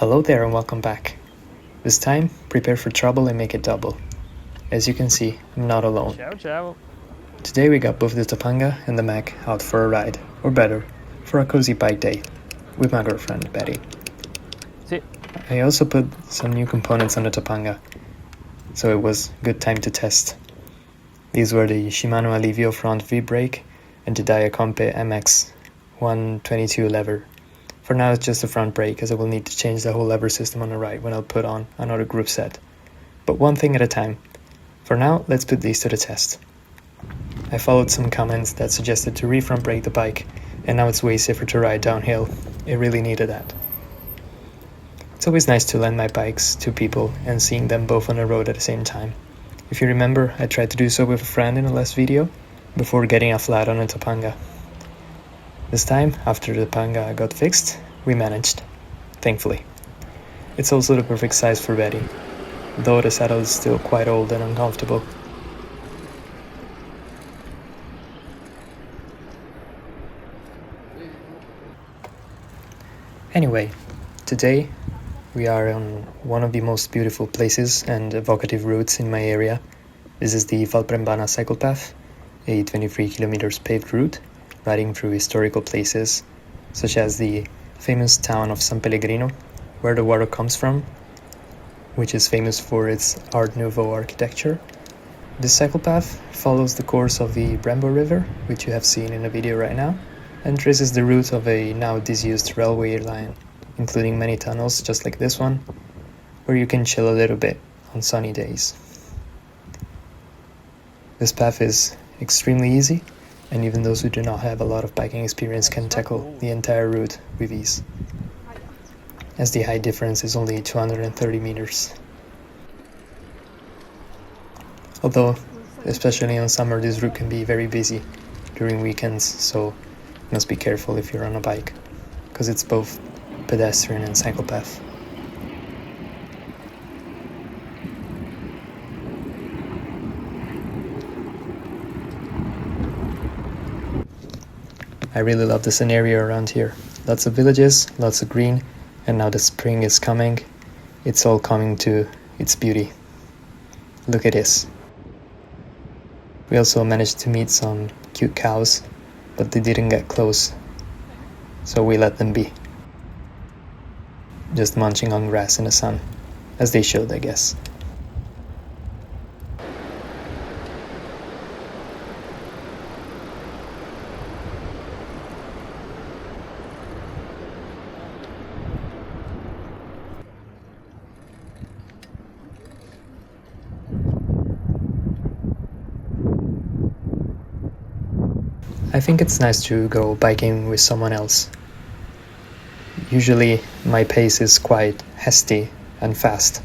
Hello there and welcome back. This time, prepare for trouble and make it double. As you can see, I'm not alone. Ciao, ciao. Today we got both the Topanga and the Mac out for a ride, or better, for a cozy bike day, with my girlfriend, Betty. Sì. I also put some new components on the Topanga, so it was a good time to test. These were the Shimano Alivio front V-brake and the Diacompe MX 122 lever. For now it's just the front brake, as I will need to change the whole lever system on the right when I'll put on another group set. But one thing at a time. For now, let's put these to the test. I followed some comments that suggested to re-front brake the bike, and now it's way safer to ride downhill. It really needed that. It's always nice to lend my bikes to people and seeing them both on the road at the same time. If you remember, I tried to do so with a friend in the last video, before getting a flat on a Topanga. This time, after the Topanga got fixed, we managed, thankfully. It's also the perfect size for Betty, though the saddle is still quite old and uncomfortable. Anyway, today we are on one of the most beautiful places and evocative routes in my area. This is the Val Brembana Cycle Path, a 23 kilometers paved route riding through historical places such as the famous town of San Pellegrino, where the water comes from, which is famous for its Art Nouveau architecture. This cycle path follows the course of the Brembo River, which you have seen in the video right now, and traces the route of a now disused railway line, including many tunnels just like this one, where you can chill a little bit on sunny days. This path is extremely easy, and even those who do not have a lot of biking experience can tackle the entire route with ease, as the height difference is only 230 meters. Although, especially in summer, this route can be very busy during weekends, so you must be careful if you're on a bike, because it's both pedestrian and cycle path. I really love the scenario around here. Lots of villages, lots of green, and now the spring is coming. It's all coming to its beauty. Look at this. We also managed to meet some cute cows, but they didn't get close, so we let them be. Just munching on grass in the sun, as they should, I guess. I think it's nice to go biking with someone else. Usually my pace is quite hasty and fast,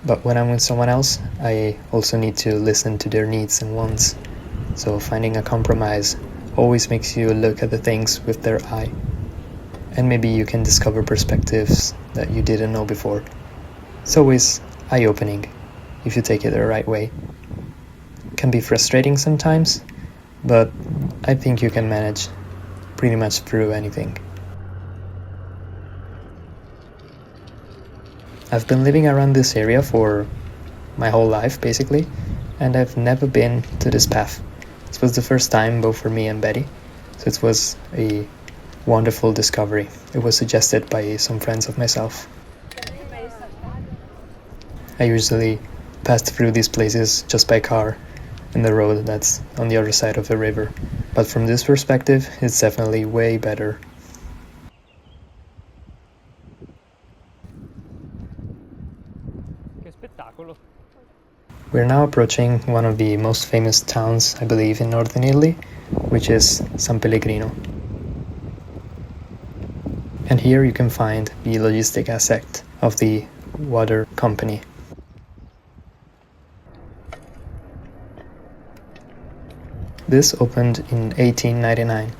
but when I'm with someone else, I also need to listen to their needs and wants, so finding a compromise always makes you look at the things with their eye, and maybe you can discover perspectives that you didn't know before. It's always eye-opening if you take it the right way. It can be frustrating sometimes, but I think you can manage pretty much through anything. I've been living around this area for my whole life, basically, and I've never been to this path. This was the first time both for me and Betty, so it was a wonderful discovery. It was suggested by some friends of myself. I usually pass through these places just by car, in the road that's on the other side of the river, but from this perspective it's definitely way better. Che spettacolo. We're now approaching one of the most famous towns, I believe, in northern Italy, which is San Pellegrino. And here you can find the logistic aspect of the water company. This opened in 1899,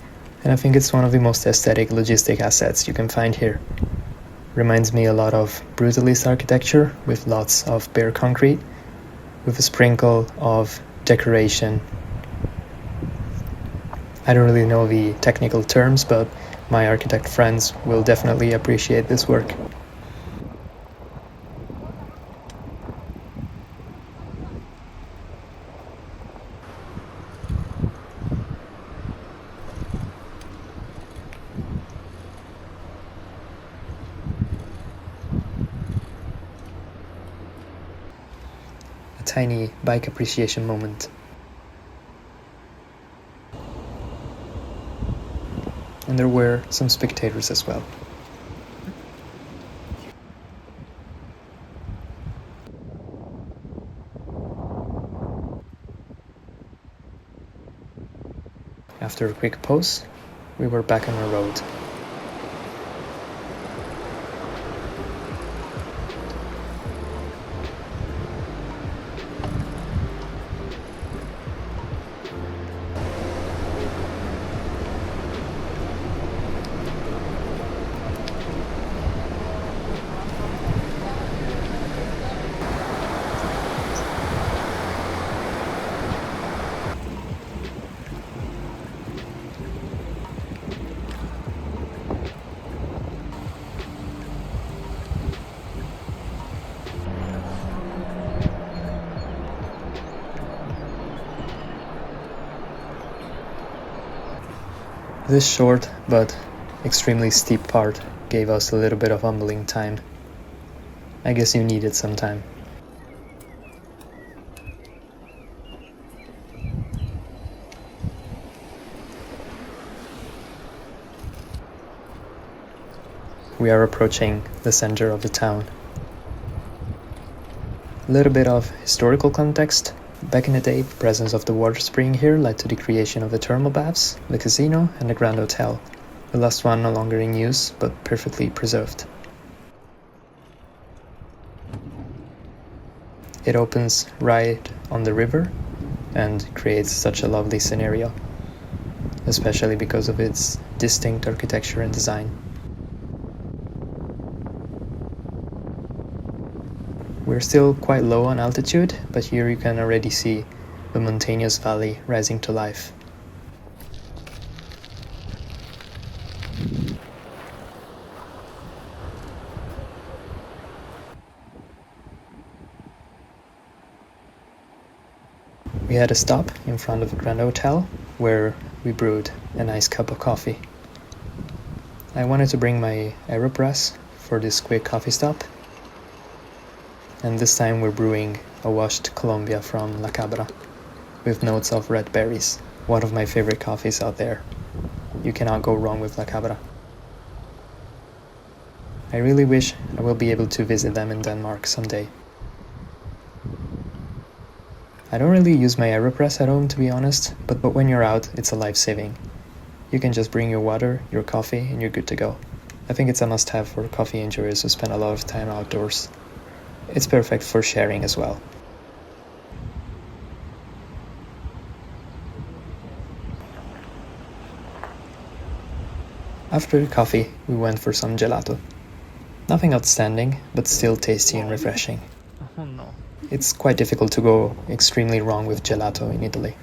and I think it's one of the most aesthetic logistic assets you can find here. Reminds me a lot of brutalist architecture with lots of bare concrete, with a sprinkle of decoration. I don't really know the technical terms, but my architect friends will definitely appreciate this work. a tiny bike appreciation moment. And there were some spectators as well. After a quick pause, we were back on our road. This short but extremely steep part gave us a little bit of humbling time. I guess you need it sometime. We are approaching the center of the town. A little bit of historical context. Back in the day, the presence of the water spring here led to the creation of the thermal baths, the casino, and the Grand Hotel. The last one no longer in use, but perfectly preserved. It opens right on the river and creates such a lovely scenario, especially because of its distinct architecture and design. We're still quite low on altitude, but here you can already see the mountainous valley rising to life. We had a stop in front of the Grand Hotel where we brewed a nice cup of coffee. I wanted to bring my AeroPress for this quick coffee stop. And this time we're brewing a washed Colombia from La Cabra with notes of red berries. One of my favorite coffees out there. You cannot go wrong with La Cabra. I really wish I will be able to visit them in Denmark someday. I don't really use my AeroPress at home, to be honest, but when you're out, it's a life-saving. You can just bring your water, your coffee, and you're good to go. I think it's a must-have for coffee enjoyers who spend a lot of time outdoors. It's perfect for sharing as well. After the coffee, we went for some gelato. Nothing outstanding, but still tasty and refreshing. Oh no. It's quite difficult to go extremely wrong with gelato in Italy.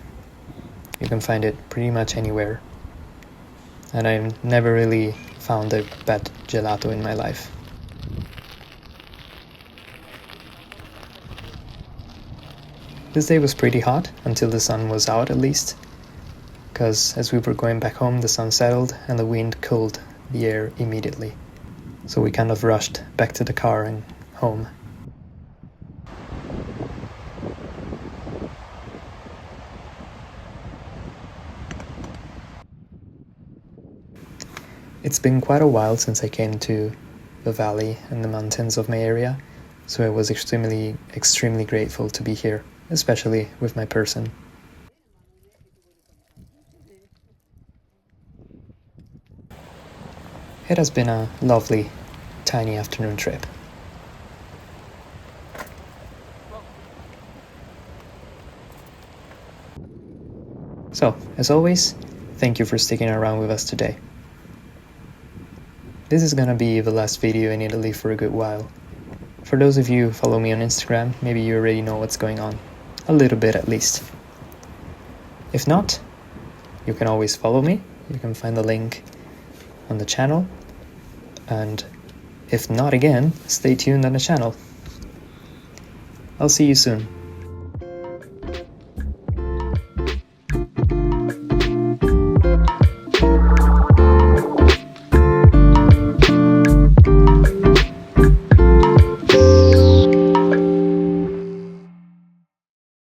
You can find it pretty much anywhere. And I've never really found a bad gelato in my life. This day was pretty hot, until the sun was out at least, because as we were going back home the sun settled and the wind cooled the air immediately. So we kind of rushed back to the car and home. It's been quite a while since I came to the valley and the mountains of my area, so I was extremely grateful to be here, especially with my person. It has been a lovely, tiny afternoon trip. So, as always, thank you for sticking around with us today. This is gonna be the last video in Italy for a good while. For those of you who follow me on Instagram, maybe you already know what's going on. A little bit at least. If not, you can always follow me. You can find the link on the channel. And if not again, stay tuned on the channel. I'll see you soon.